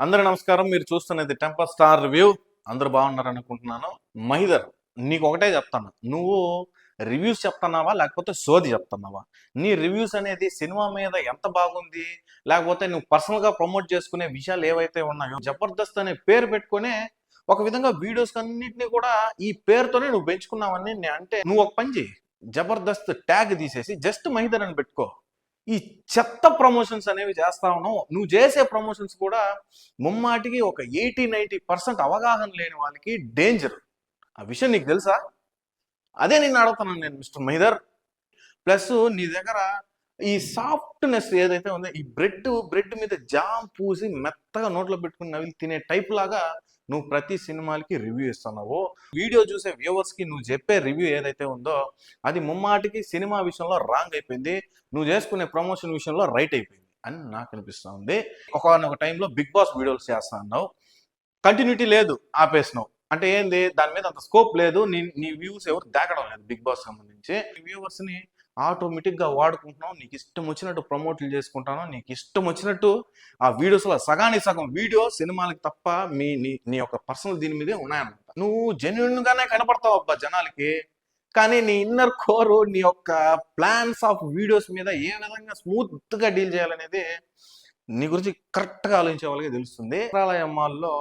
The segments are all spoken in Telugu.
అందరూ నమస్కారం. మీరు చూస్తున్నది టెంపర్ స్టార్ రివ్యూ. అందరూ బాగున్నారనుకుంటున్నాను. మహిదర్, నీకు ఒకటే చెప్తాను. నువ్వు రివ్యూస్ చెప్తున్నావా లేకపోతే సోది చెప్తున్నావా? నీ రివ్యూస్ అనేది సినిమా మీద ఎంత బాగుంది, లేకపోతే నువ్వు పర్సనల్గా ప్రమోట్ చేసుకునే విషయాలు ఏవైతే ఉన్నాయో, జబర్దస్త్ అనే పేరు పెట్టుకునే ఒక విధంగా వీడియోస్ అన్నింటినీ కూడా ఈ పేరుతోనే నువ్వు పెంచుకున్నావని అంటే నువ్వు ఒక పని చేయి. జబర్దస్త్ ట్యాగ్ తీసేసి జస్ట్ మహిదర్ అని పెట్టుకో. ఈ చెత్త ప్రమోషన్స్ అనేవి చేస్తా ఉన్నావు. నువ్వు చేసే ప్రమోషన్స్ కూడా ముమ్మాటికి ఒక 80-90% అవగాహన లేని వాళ్ళకి డేంజర్. ఆ విషయం నీకు తెలుసా? అదే నిన్ను అడుగుతున్నాను నేను, మిస్టర్ మహిదర్. ప్లస్ నీ దగ్గర ఈ సాఫ్ట్నెస్ ఏదైతే ఉందో, ఈ బ్రెడ్ మీద జామ్ పూసి మెత్తగా నోట్లో పెట్టుకుని నవిలి తినే టైప్ లాగా నువ్వు ప్రతి సినిమాలకి రివ్యూ ఇస్తున్నావు. వీడియో చూసే వ్యూవర్స్ కి నువ్వు చెప్పే రివ్యూ ఏదైతే ఉందో అది ముమ్మాటికి సినిమా విషయంలో రాంగ్ అయిపోయింది, నువ్వు చేసుకునే ప్రమోషన్ విషయంలో రైట్ అయిపోయింది అని నాకు అనిపిస్తా ఉంది. ఒక టైంలో బిగ్ బాస్ వీడియోస్ చేస్తా అన్నావు, కంటిన్యూటీ లేదు, ఆపేసినావు. అంటే ఏంది, దాని మీద అంత స్కోప్ లేదు, నీ వ్యూస్ ఎవరు దాకడం లేదు బిగ్ బాస్ సంబంధించి. వ్యూవర్స్ ని ఆటోమేటిక్ గా వాడుకుంటున్నావు, నీకు ఇష్టం వచ్చినట్టు ప్రమోట్లు చేసుకుంటాను, నీకు ఇష్టం వచ్చినట్టు ఆ వీడియోస్లో సగానికి సగం వీడియో సినిమాలకి తప్ప నీ యొక్క పర్సనల్ దీని మీదే ఉన్నాయన్నమాట. నువ్వు జెన్యున్ గానే కనపడతావు అబ్బా జనాలకి, కానీ నీ ఇన్నర్ కోర్, నీ యొక్క ప్లాన్స్ ఆఫ్ వీడియోస్ మీద ఏ విధంగా స్మూత్ గా డీల్ చేయాలనేది నీ గురించి కరెక్ట్ గా ఆలోచించే వాళ్ళకి తెలుస్తుంది. మాల్లో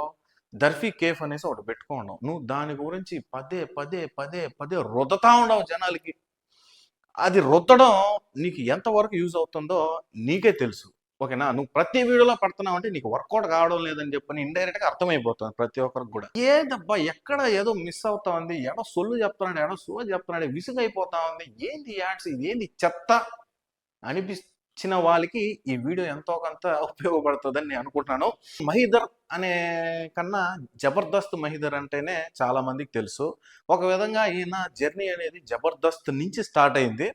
దర్ఫీ కేఫ్ అనేసి ఒకటి పెట్టుకోండి, నువ్వు దాని గురించి పదే పదే పదే పదే రుద్దతా ఉండవు జనాలకి. అది రుద్దడం నీకు ఎంతవరకు యూజ్ అవుతుందో నీకే తెలుసు, ఓకేనా? నువ్వు ప్రతి వీడియోలో పడుతున్నావు అంటే నీకు వర్కౌట్ కావడం లేదని చెప్పని ఇండైరెక్ట్ గా అర్థమైపోతుంది ప్రతి ఒక్కరికి కూడా. ఏదబ్బా ఎక్కడ ఏదో మిస్ అవుతా ఉంది, ఎడో సొల్లు చెప్తున్నాడు, ఎడో సో చెప్తున్నాడు, విసుగైపోతా ఉంది, ఏంది యాడ్స్, ఏంది చెత్త అనిపించిన వాళ్ళకి ఈ వీడియో ఎంతో కొంత ఉపయోగపడుతుందని నేను అనుకుంటున్నాను. మహిదర్ అనే కన్నా జబర్దస్త్ మహిదర్ అంటేనే చాలా మందికి తెలుసు. ఒక విధంగా ఈయన జర్నీ అనేది జబర్దస్త్ నుంచి స్టార్ట్ అయింది.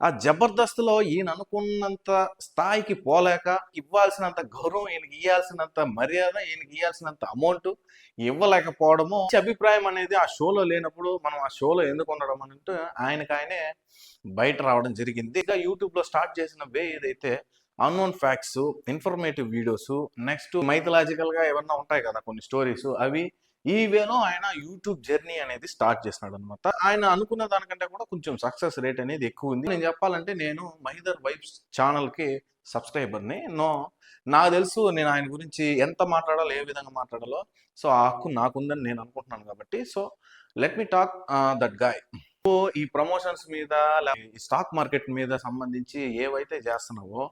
ఆ జబర్దస్త్లో ఈయన అనుకున్నంత స్థాయికి పోలేక, ఇవ్వాల్సినంత గౌరవం, ఈయనకి ఇవ్వాల్సినంత మర్యాద, ఈయనకి ఇవ్వాల్సినంత అమౌంట్ ఇవ్వలేకపోవడము, అభిప్రాయం అనేది ఆ షోలో లేనప్పుడు మనం ఆ షోలో ఎందుకు ఉండడం అంటే ఆయననే బయట రావడం జరిగింది. ఇంకా యూట్యూబ్లో స్టార్ట్ చేసిన వే ఏదైతే unknown facts, informative videos, next mythological గా ఏమన్నా ఉంటాయి కదా కొన్ని స్టోరీస్, అవి ఈ వేలో ఆయన యూట్యూబ్ జర్నీ అనేది స్టార్ట్ చేసినాడు అనమాట. ఆయన అనుకున్న దానికంటే కూడా కొంచెం సక్సెస్ రేట్ అనేది ఎక్కువ ఉంది. నేను చెప్పాలంటే నేను మహిదర్ వైబ్స్ ఛానల్ కి సబ్స్క్రైబర్ని. నాకు తెలుసు నేను ఆయన గురించి ఎంత మాట్లాడాలో, ఏ విధంగా మాట్లాడాలో. సో ఆ హక్కు నాకుందని నేను అనుకుంటున్నాను కాబట్టి, so let me talk that guy. ఈ ప్రమోషన్స్ మీద, ఈ స్టాక్ మార్కెట్ మీద సంబంధించి ఏవైతే చేస్తున్నావో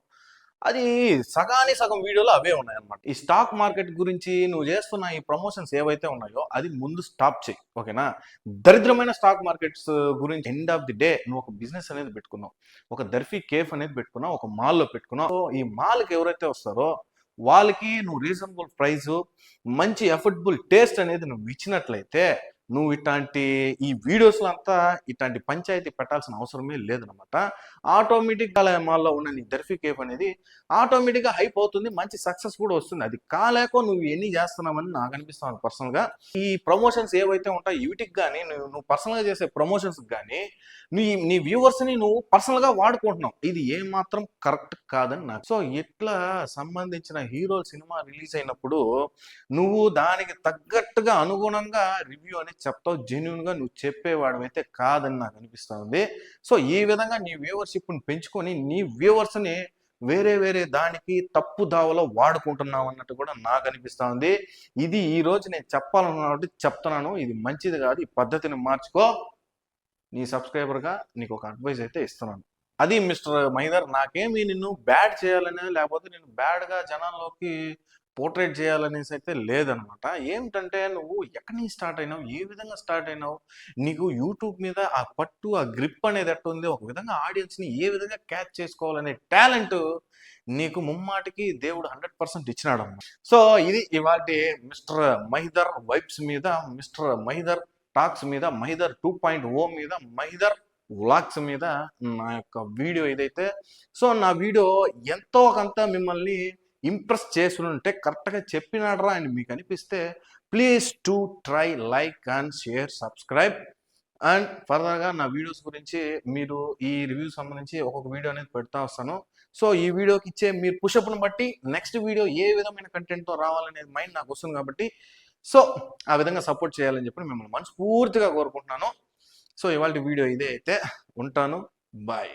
అది సగానికి సగం వీడియోలో అవే ఉన్నాయన్నమాట. ఈ స్టాక్ మార్కెట్ గురించి నువ్వు చేస్తున్న ఈ ప్రమోషన్స్ ఏవైతే ఉన్నాయో అది ముందు స్టాప్ చేయి, ఓకేనా? దరిద్రమైన స్టాక్ మార్కెట్స్ గురించి ఎండ్ ఆఫ్ ది డే నువ్వు ఒక బిజినెస్ అనేది పెట్టుకున్నావు, ఒక దర్ఫీ కేఫ్ అనేది పెట్టుకున్నావు, ఒక మాల్లో పెట్టుకున్నావు. సో ఈ మాల్కి ఎవరైతే వస్తారో వాళ్ళకి నువ్వు రీజనబుల్ ప్రైస్, మంచి ఎఫర్డబుల్ టేస్ట్ అనేది నువ్వు ఇచ్చినట్లయితే నువ్వు ఇట్లాంటి ఈ వీడియోస్లో అంతా ఇట్లాంటి పంచాయతీ పెట్టాల్సిన అవసరమే లేదనమాట. ఆటోమేటిక్గా మాల్లో ఉన్న నీ దర్ఫీ కేఫ్ అనేది ఆటోమేటిక్గా హైప్ అవుతుంది, మంచి సక్సెస్ కూడా వస్తుంది. అది కాలేకో నువ్వు ఎన్ని చేస్తున్నావని నాకు అనిపిస్తాను పర్సనల్గా. ఈ ప్రమోషన్స్ ఏవైతే ఉంటాయో వీటికి కానీ, నువ్వు పర్సనల్గా చేసే ప్రమోషన్స్కి కానీ నీ వ్యూవర్స్ని నువ్వు పర్సనల్గా వాడుకుంటున్నావు. ఇది ఏమాత్రం కరెక్ట్ కాదని నాకు. సో ఇట్లా సంబంధించిన హీరో సినిమా రిలీజ్ అయినప్పుడు నువ్వు దానికి తగ్గట్టుగా అనుగుణంగా రివ్యూ అనేది చెప్తావు, జెన్యున్గా నువ్వు చెప్పేవాడు అయితే కాదని నాకు అనిపిస్తూ ఉంది. సో ఈ విధంగా నీ వ్యూవర్షిప్ని పెంచుకొని నీ వ్యూవర్స్ని వేరే దానికి తప్పు దావలో వాడుకుంటున్నావు అన్నట్టు కూడా నాకు అనిపిస్తూ ఉంది. ఇది ఈ రోజు నేను చెప్పాలన్నట్టు చెప్తున్నాను. ఇది మంచిది కాదు, ఈ పద్ధతిని మార్చుకో. నీ సబ్స్క్రైబర్గా నీకు ఒక అడ్వైస్ అయితే ఇస్తున్నాను. అది మిస్టర్ మహిదర్, నాకేమి నిన్ను బ్యాడ్ చేయాలనే, లేకపోతే నేను బ్యాడ్గా జనాల్లోకి పోర్ట్రేట్ చేయాలనేసి అయితే లేదనమాట. ఏమిటంటే నువ్వు ఎక్కడి నుంచి స్టార్ట్ అయినావు, ఏ విధంగా స్టార్ట్ అయినావు, నీకు యూట్యూబ్ మీద ఆ పట్టు, ఆ గ్రిప్ అనేది ఎట్ట ఉంది, ఒక విధంగా ఆడియన్స్ని ఏ విధంగా క్యాచ్ చేసుకోవాలనే టాలెంట్ నీకు ముమ్మాటికి దేవుడు 100% ఇచ్చినాడమ్మా. సో ఇది ఇవాటి మిస్టర్ మహిదర్ వైబ్స్ మీద, మిస్టర్ మహిదర్ టాక్స్ మీద, మహిదర్ 2.0 మీద, మహిదర్ వ్లాగ్స్ మీద నా యొక్క వీడియో ఇదైతే. సో నా వీడియో ఎంతో కొంత మిమ్మల్ని ఇంప్రెస్ చేసి ఉంటే, కరెక్ట్గా చెప్పినాడరా అని మీకు అనిపిస్తే please to try like and share, subscribe. And ఫర్దర్గా నా వీడియోస్ గురించి మీరు ఈ రివ్యూ సంబంధించి ఒక్కొక్క వీడియో అనేది పెడతా వస్తాను. సో ఈ వీడియోకి ఇచ్చే మీరు పుషప్ను బట్టి నెక్స్ట్ వీడియో ఏ విధమైన కంటెంట్తో రావాలనేది మైండ్ నాకు వస్తుంది కాబట్టి సో ఆ విధంగా సపోర్ట్ చేయాలని చెప్పి మిమ్మల్ని మనస్ఫూర్తిగా కోరుకుంటున్నాను. సో ఇవాళ వీడియో ఇదే అయితే ఉంటాను. బాయ్.